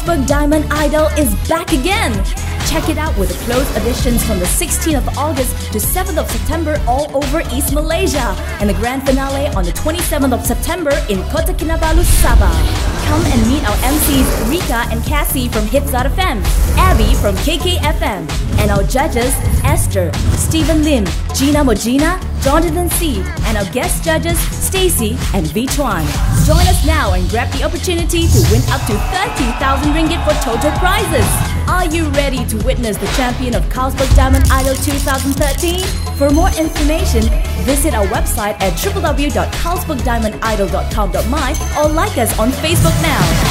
Carlsberg Diamond Idol is back again! Check it out with the closed editions from the 16th of August to 7th of September all over East Malaysia, and the grand finale on the 27th of September in Kota Kinabalu, Sabah. Come and meet our MCs Rika and Cassie from Hitsat FM, Abby from KKFM, and our judges Esther, Stephen Lim, Gina Mojina, Jonathan C, and our guest judges Stacy and V Chuan. Join us now and grab the opportunity to win up to 30,000 ringgit for total prizes. Are you ready to witness the champion of Carlsberg Diamond Idol 2013? For more information, visit our website at www.carlsbergdiamondidol.com.my or like us on Facebook now.